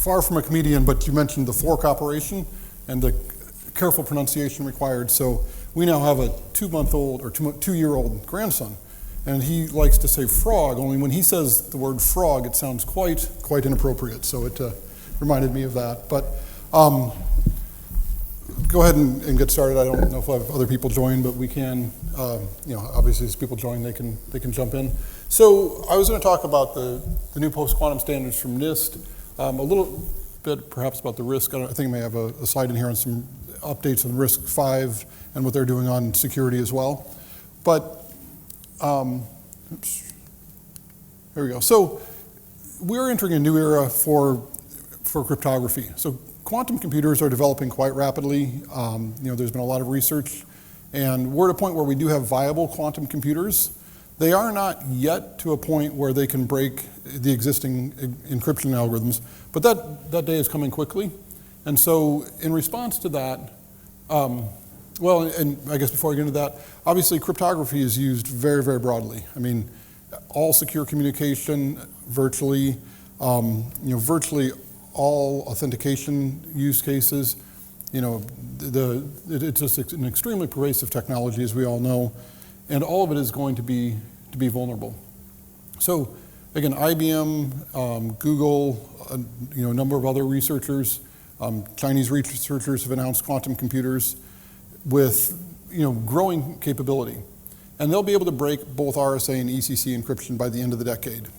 far from a comedian, but you mentioned the fork operation and the careful pronunciation required. So we now have a 2-month-old or 2-year-old grandson, and he likes to say frog, only when he says the word frog, it sounds quite inappropriate. So it reminded me of that. But go ahead and get started. I don't know if we'll have other people join, but we can, obviously as people join, they can jump in. So I was going to talk about the new post-quantum standards from NIST, a little bit perhaps about the RISC. I think I may have a slide in here on some updates on RISC-V and what they're doing on security as well. But, oops, here we go. So we're entering a new era for cryptography. So quantum computers are developing quite rapidly. There's been a lot of research, and we're at a point where we do have viable quantum computers. They are not yet to a point where they can break the existing encryption algorithms, but that day is coming quickly. And so in response to that, and I guess before I get into that, obviously cryptography is used very, very broadly. I mean, all secure communication, virtually all authentication use cases. It's just an extremely pervasive technology, as we all know, and all of it is going to be vulnerable. So again, IBM, Google, a number of other researchers, Chinese researchers have announced quantum computers with growing capability, and they'll be able to break both RSA and ECC encryption by the end of the decade.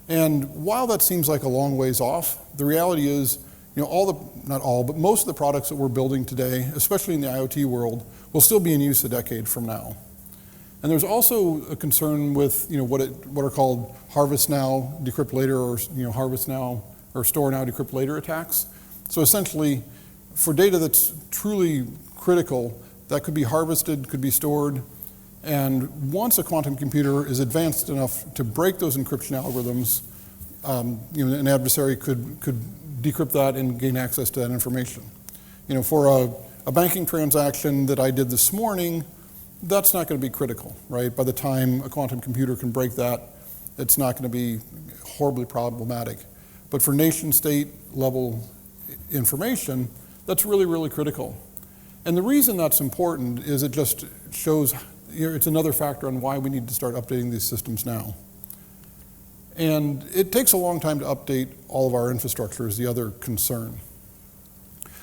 And while that seems like a long ways off, the reality is, not all, but most of the products that we're building today, especially in the IoT world, will still be in use a decade from now. And there's also a concern with, what are called harvest now, decrypt later, or harvest now, or store now, decrypt later attacks. So essentially, for data that's truly critical, that could be harvested, could be stored, and once a quantum computer is advanced enough to break those encryption algorithms, an adversary could decrypt that and gain access to that information. For a banking transaction that I did this morning, that's not going to be critical, right? By the time a quantum computer can break that, it's not going to be horribly problematic. But for nation-state level information, that's really, really critical. And the reason that's important is it just shows, it's another factor on why we need to start updating these systems now. And it takes a long time to update all of our infrastructure is the other concern.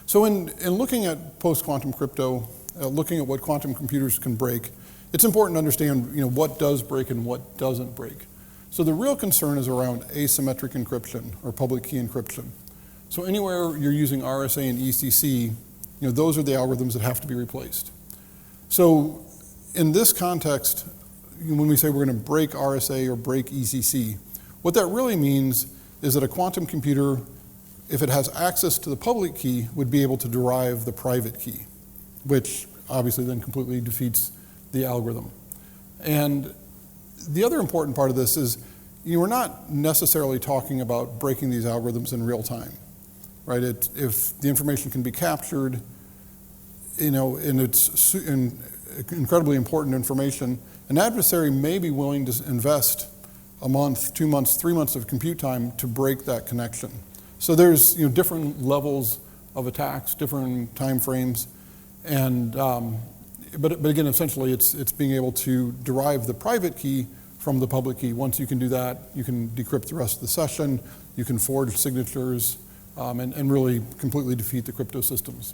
So in looking at post-quantum crypto, looking at what quantum computers can break, it's important to understand what does break and what doesn't break. So the real concern is around asymmetric encryption or public key encryption. So anywhere you're using RSA and ECC, those are the algorithms that have to be replaced. So in this context, when we say we're going to break RSA or break ECC, what that really means is that a quantum computer, if it has access to the public key, would be able to derive the private key, which obviously then completely defeats the algorithm. And the other important part of this is we're not necessarily talking about breaking these algorithms in real time, right? If the information can be captured, and it's incredibly important information, an adversary may be willing to invest a month, 2 months, 3 months of compute time to break that connection. So there's different levels of attacks, different time frames, and but again, essentially, it's being able to derive the private key from the public key. Once you can do that, you can decrypt the rest of the session, you can forge signatures, and really completely defeat the crypto systems.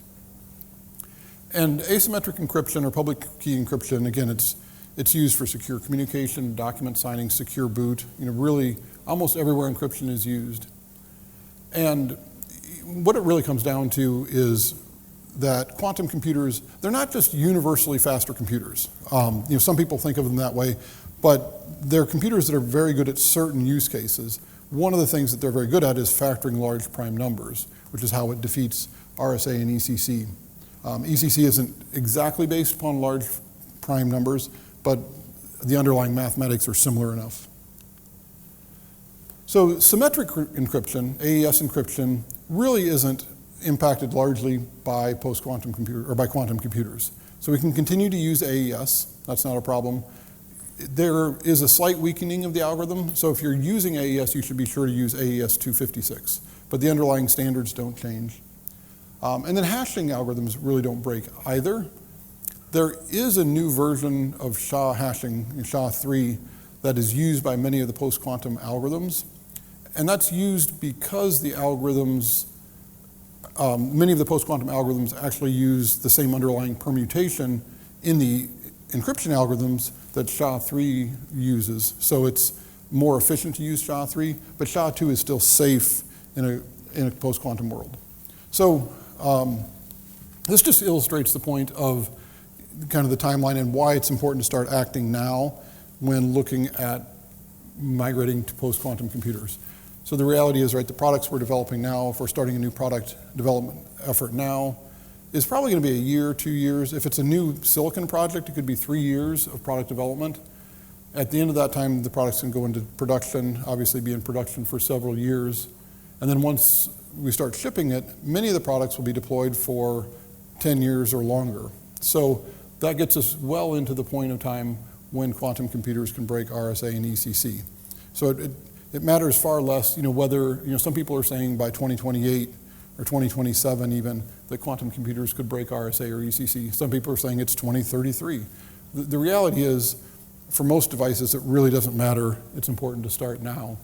And asymmetric encryption or public key encryption, again, it's used for secure communication, document signing, secure boot. Really, almost everywhere encryption is used. And what it really comes down to is that quantum computers, they're not just universally faster computers. Some people think of them that way, but they're computers that are very good at certain use cases. One of the things that they're very good at is factoring large prime numbers, which is how it defeats RSA and ECC. ECC isn't exactly based upon large prime numbers, but the underlying mathematics are similar enough. So symmetric encryption, AES encryption, really isn't impacted largely by post-quantum computer or by quantum computers. So we can continue to use AES, that's not a problem. There is a slight weakening of the algorithm, so if you're using AES, you should be sure to use AES 256, but the underlying standards don't change. And then hashing algorithms really don't break either. There is a new version of SHA hashing, SHA-3, that is used by many of the post-quantum algorithms. And that's used because the algorithms, many of the post-quantum algorithms actually use the same underlying permutation in the encryption algorithms that SHA-3 uses. So it's more efficient to use SHA-3, but SHA-2 is still safe in a post-quantum world. So this just illustrates the point of kind of the timeline and why it's important to start acting now when looking at migrating to post-quantum computers. So the reality is, right, the products we're developing now, if we're starting a new product development effort now, is probably going to be a year, 2 years. If it's a new silicon project, it could be 3 years of product development. At the end of that time, the products can go into production, obviously be in production for several years. And then once we start shipping it, many of the products will be deployed for 10 years or longer. So that gets us well into the point of time when quantum computers can break RSA and ECC. So it matters far less, whether, some people are saying by 2028 or 2027 even, that quantum computers could break RSA or ECC. Some people are saying it's 2033. The reality is, for most devices, it really doesn't matter. It's important to start now.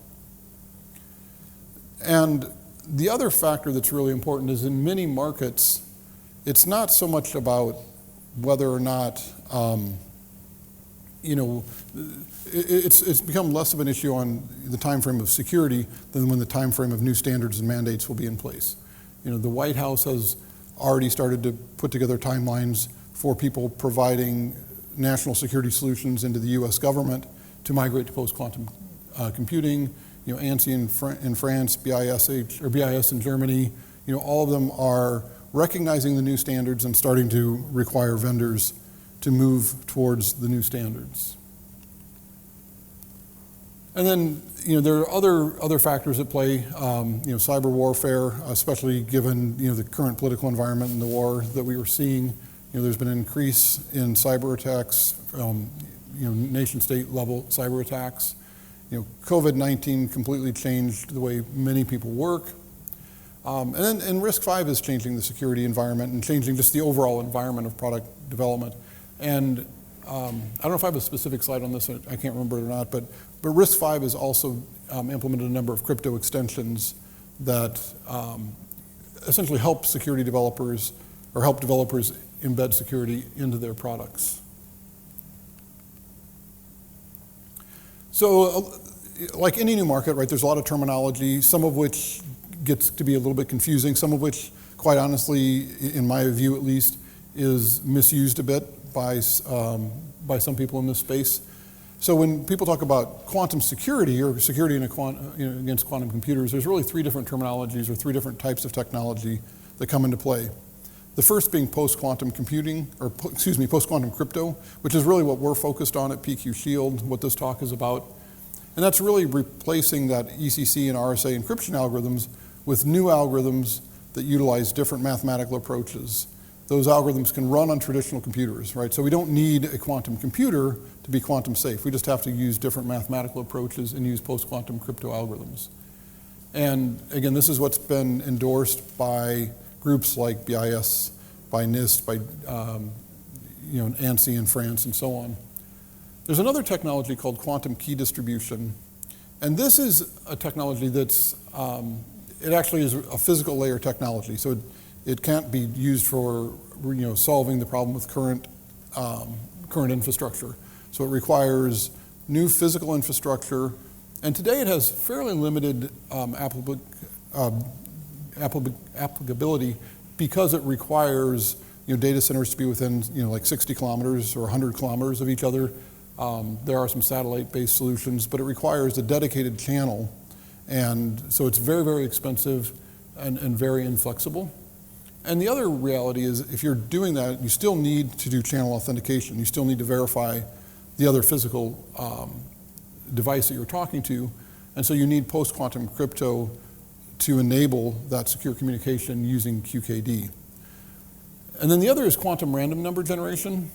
And the other factor that's really important is in many markets, it's not so much about whether or not, it's become less of an issue on the time frame of security than when the time frame of new standards and mandates will be in place. The White House has already started to put together timelines for people providing national security solutions into the US government to migrate to post-quantum computing. ANSI in France, BIS in Germany, all of them are recognizing the new standards and starting to require vendors to move towards the new standards. And then, there are other factors at play. Cyber warfare, especially given the current political environment and the war that we were seeing. There's been an increase in cyber attacks, nation-state level cyber attacks. COVID-19 completely changed the way many people work. And RISC-V is changing the security environment and changing just the overall environment of product development. And I don't know if I have a specific slide on this, I can't remember it or not, but RISC-V has also implemented a number of crypto extensions that essentially help security developers, or help developers embed security into their products. So, like any new market, right, there's a lot of terminology, some of which gets to be a little bit confusing, some of which, quite honestly, in my view at least, is misused a bit by some people in this space. So when people talk about quantum security or security against quantum computers, there's really 3 different terminologies or 3 different types of technology that come into play. The first being post-quantum computing, or post-quantum crypto, which is really what we're focused on at PQShield, what this talk is about. And that's really replacing that ECC and RSA encryption algorithms with new algorithms that utilize different mathematical approaches. Those algorithms can run on traditional computers, right? So we don't need a quantum computer to be quantum safe. We just have to use different mathematical approaches and use post-quantum crypto algorithms. And again, this is what's been endorsed by groups like BIS, by NIST, by ANSI in France, and so on. There's another technology called quantum key distribution, and this is a technology that's it actually is a physical layer technology. So it can't be used for solving the problem with current infrastructure. So it requires new physical infrastructure, and today it has fairly limited applicability because it requires data centers to be within like 60 kilometers or 100 kilometers of each other. There are some satellite-based solutions, but it requires a dedicated channel, and so it's very, very expensive and very inflexible. And the other reality is, if you're doing that, you still need to do channel authentication. You still need to verify the other physical device that you're talking to, and so you need post-quantum crypto to enable that secure communication using QKD. And then the other is quantum random number generation.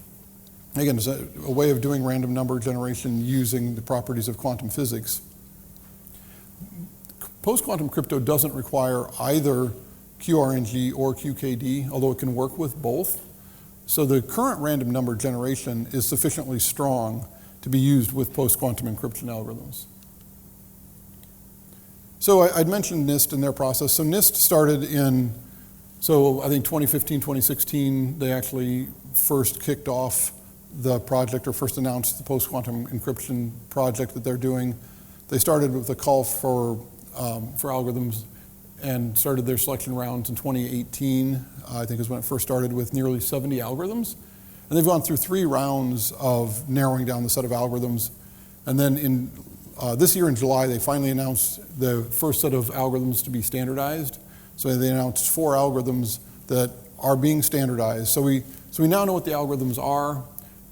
Again, it's a way of doing random number generation using the properties of quantum physics. post-quantum crypto doesn't require either QRNG or QKD, although it can work with both. So the current random number generation is sufficiently strong to be used with post-quantum encryption algorithms. So I'd mentioned NIST and their process. So NIST started in, so I think 2015, 2016, they actually first kicked off the project or first announced the post-quantum encryption project that they're doing. They started with a call for algorithms and started their selection rounds in 2018, I think is when it first started, with nearly 70 algorithms. And they've gone through 3 rounds of narrowing down the set of algorithms. And then in this year in July, they finally announced the first set of algorithms to be standardized. So they announced 4 algorithms that are being standardized. So we now know what the algorithms are,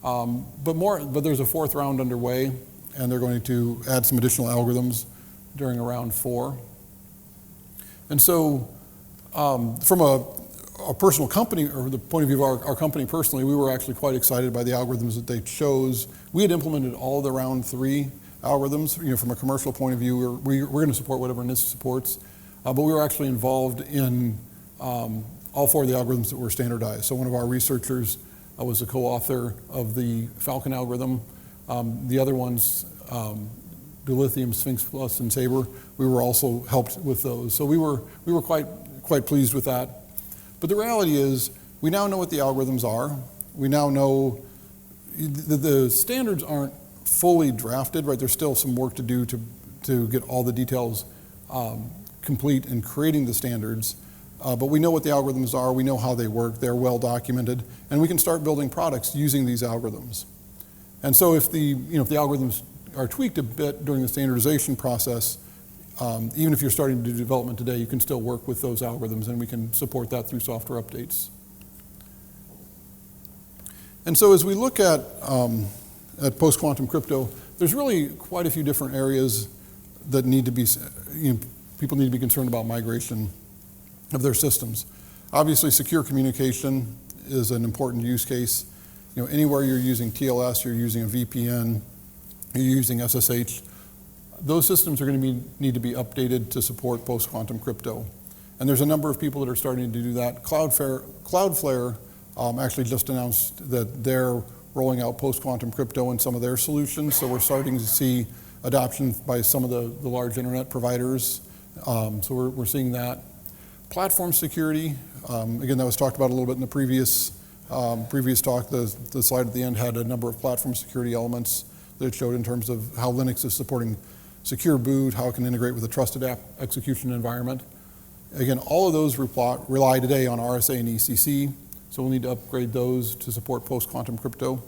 but there's a 4th round underway, and they're going to add some additional algorithms during round 4. And so from a personal company, or the point of view of our company personally, we were actually quite excited by the algorithms that they chose. We had implemented all of the round 3 algorithms. From a commercial point of view, we're going to support whatever NIST supports, but we were actually involved in all 4 of the algorithms that were standardized. So one of our researchers was a co-author of the Falcon algorithm. The other ones, Dilithium, Sphinx Plus, and Sabre, we were also helped with those. So we were quite pleased with that. But the reality is, we now know what the algorithms are. We now know the standards aren't fully drafted, right? There's still some work to do to get all the details complete in creating the standards. But we know what the algorithms are, we know how they work, they're well documented, and we can start building products using these algorithms. And so if the algorithms are tweaked a bit during the standardization process, even if you're starting to do development today, you can still work with those algorithms, and we can support that through software updates. And so as we look at post-quantum crypto, there's really quite a few different areas that need to be, people need to be concerned about migration of their systems. Obviously, secure communication is an important use case. Anywhere you're using TLS, you're using a VPN, you're using SSH, those systems are going to need to be updated to support post-quantum crypto. And there's a number of people that are starting to do that. Cloudflare actually just announced that they're rolling out post-quantum crypto in some of their solutions, so we're starting to see adoption by some of the large internet providers. So we're seeing that. Platform security, again, that was talked about a little bit in the previous talk. The slide at the end had a number of platform security elements that it showed in terms of how Linux is supporting secure boot, how it can integrate with a trusted app execution environment. Again, all of those rely today on RSA and ECC, so we'll need to upgrade those to support post-quantum crypto.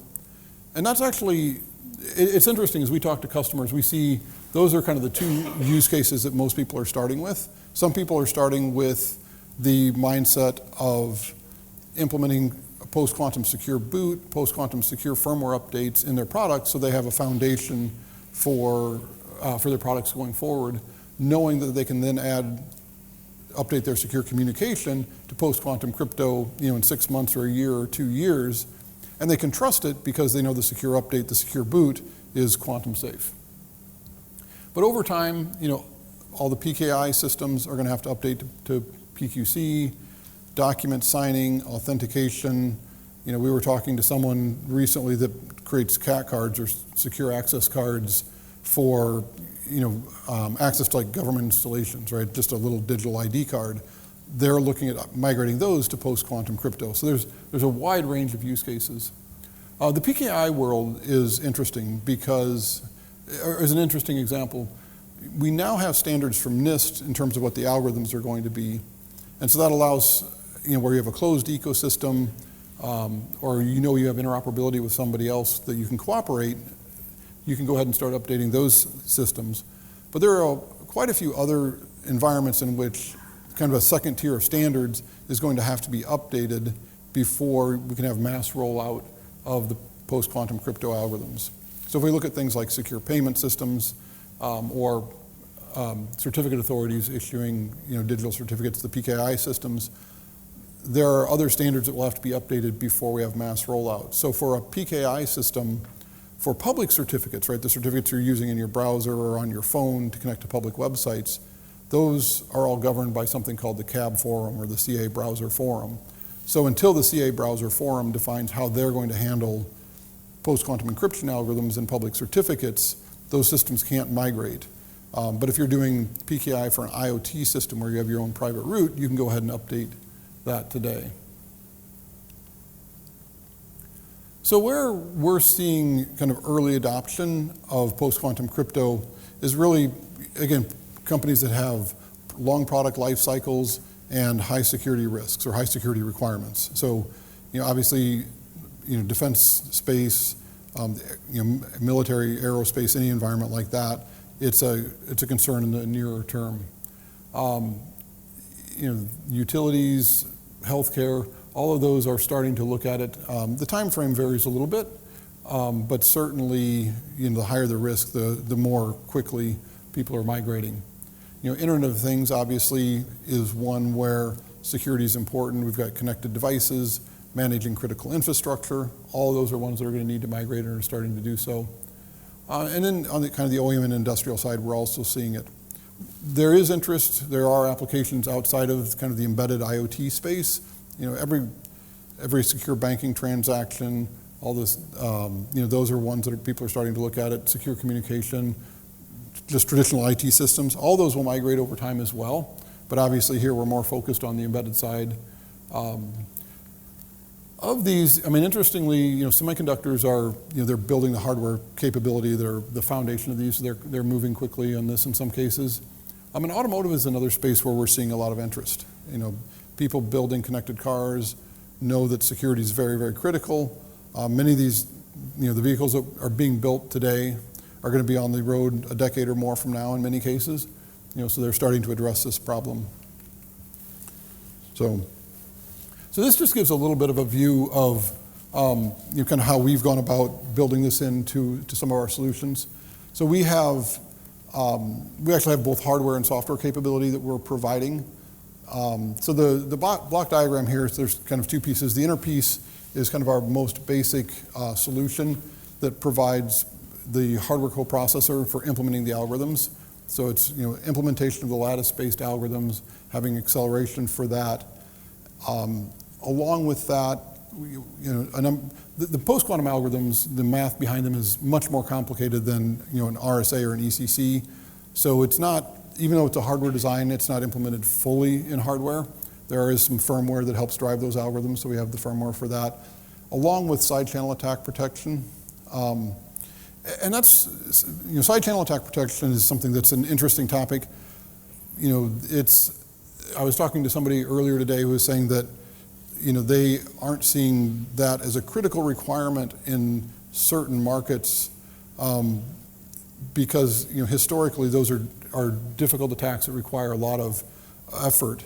And that's actually, it's interesting as we talk to customers, we see those are kind of the 2 use cases that most people are starting with. Some people are starting with the mindset of implementing a post-quantum secure boot, post-quantum secure firmware updates in their products so they have a foundation for their products going forward, knowing that they can then update their secure communication to post-quantum crypto in 6 months or a year or 2 years, and they can trust it because they know the secure update, the secure boot is quantum safe. But over time, all the PKI systems are going to have to update to PQC, document signing, authentication. We were talking to someone recently that creates CAT cards or secure access cards for access to like government installations, right? Just a little digital ID card. They're looking at migrating those to post-quantum crypto. So there's a wide range of use cases. The PKI world is interesting because, or is an interesting example. We now have standards from NIST in terms of what the algorithms are going to be. And so that allows, where you have a closed ecosystem, or you have interoperability with somebody else that you can cooperate, you can go ahead and start updating those systems. But there are quite a few other environments in which kind of a second tier of standards is going to have to be updated before we can have mass rollout of the post-quantum crypto algorithms. So if we look at things like secure payment systems or certificate authorities issuing digital certificates, the PKI systems, there are other standards that will have to be updated before we have mass rollout. So for a PKI system, for public certificates, right, the certificates you're using in your browser or on your phone to connect to public websites, those are all governed by something called the CAB forum or the CA browser forum. So until the CA browser forum defines how they're going to handle post-quantum encryption algorithms and public certificates, those systems can't migrate. But if you're doing PKI for an IoT system where you have your own private root, you can go ahead and update that today. So where we're seeing kind of early adoption of post-quantum crypto is really, again, companies that have long product life cycles and high security risks or high security requirements. So, obviously, defense space, military, aerospace, any environment like that, it's a concern in the nearer term. Utilities, healthcare, all of those are starting to look at it. The time frame varies a little bit, but certainly, the higher the risk, the more quickly people are migrating. Internet of Things obviously is one where security is important. We've got connected devices, managing critical infrastructure. All of those are ones that are going to need to migrate and are starting to do so. And then on the kind of the OEM and industrial side, we're also seeing it. There is interest. There are applications outside of kind of the embedded IoT space. Every secure banking transaction, all this, those are ones that people are starting to look at it. Secure communication, just traditional IT systems. All those will migrate over time as well. But obviously here we're more focused on the embedded side. Of these, interestingly, semiconductors are, they're building the hardware capability. They're the foundation of these. So they're moving quickly on this in some cases. Automotive is another space where we're seeing a lot of interest. People building connected cars know that security is very, very critical. Many of these, the vehicles that are being built today are going to be on the road a decade or more from now in many cases. So they're starting to address this problem. So this just gives a little bit of a view of kind of how we've gone about building this into some of our solutions. So we actually have both hardware and software capability that we're providing. So the block diagram here, there's kind of two pieces. The inner piece is kind of our most basic solution that provides the hardware coprocessor for implementing the algorithms. So it's implementation of the lattice-based algorithms, having acceleration for that. Along with that, the post-quantum algorithms, the math behind them is much more complicated than an RSA or an ECC. So it's not, even though it's a hardware design, it's not implemented fully in hardware. There is some firmware that helps drive those algorithms, so we have the firmware for that, along with side channel attack protection. And that's, side channel attack protection is something that's an interesting topic. I was talking to somebody earlier today who was saying that, they aren't seeing that as a critical requirement in certain markets because, historically those are difficult attacks that require a lot of effort.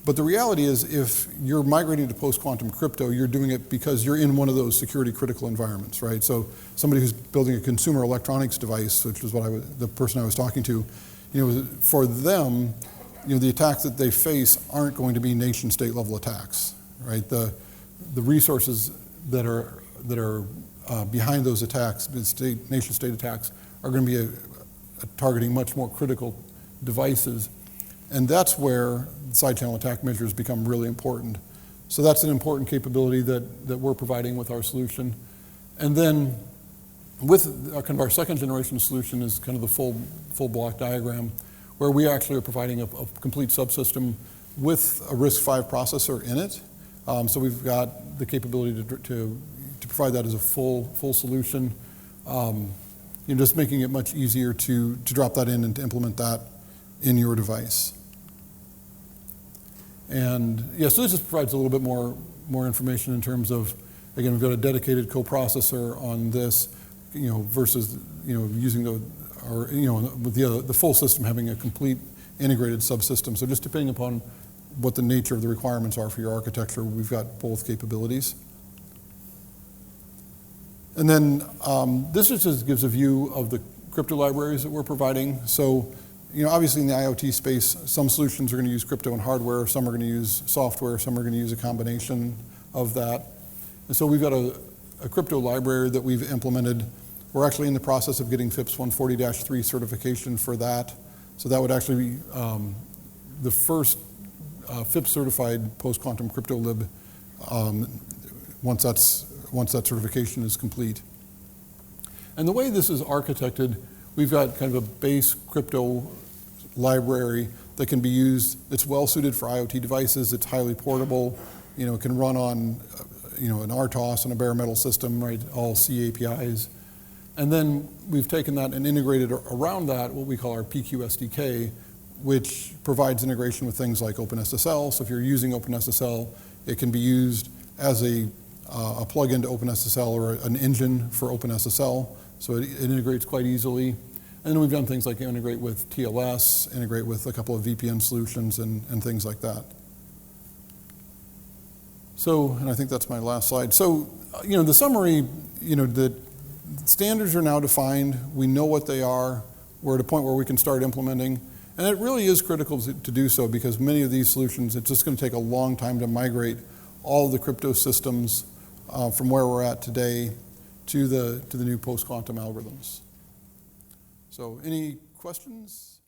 But the reality is if you're migrating to post-quantum crypto, you're doing it because you're in one of those security critical environments, right? So somebody who's building a consumer electronics device, which was the person I was talking to, for them, the attacks that they face aren't going to be nation state level attacks, right? The resources that are behind those attacks, nation state attacks, are going to be targeting much more critical devices. And that's where side channel attack measures become really important. So that's an important capability that we're providing with our solution. And then with kind of our second generation solution is kind of the full block diagram, where we actually are providing a complete subsystem with a RISC-V processor in it. So we've got the capability to provide that as a full solution. Just making it much easier to drop that in and to implement that in your device. And so this just provides a little bit more information in terms of, again, we've got a dedicated coprocessor on this, versus using with the full system having a complete integrated subsystem. So just depending upon what the nature of the requirements are for your architecture, we've got both capabilities. And then this just gives a view of the crypto libraries that we're providing. So, obviously in the IoT space, some solutions are going to use crypto and hardware, some are going to use software, some are going to use a combination of that. And so we've got a crypto library that we've implemented. We're actually in the process of getting FIPS 140-3 certification for that. So that would actually be the first FIPS certified post-quantum crypto lib once that certification is complete. And the way this is architected, we've got kind of a base crypto library that can be used. It's well suited for IoT devices. It's highly portable. It can run on an RTOS and a bare metal system, right? All C APIs. And then we've taken that and integrated around that what we call our PQSDK, which provides integration with things like OpenSSL. So if you're using OpenSSL, it can be used as a plug-in to OpenSSL or an engine for OpenSSL. So it integrates quite easily. And then we've done things like integrate with TLS, integrate with a couple of VPN solutions and things like that. So, and I think that's my last slide. So, the summary, the standards are now defined. We know what they are. We're at a point where we can start implementing. And it really is critical to do so because many of these solutions, it's just going to take a long time to migrate all the crypto systems from where we're at today to the new post-quantum algorithms. So any questions?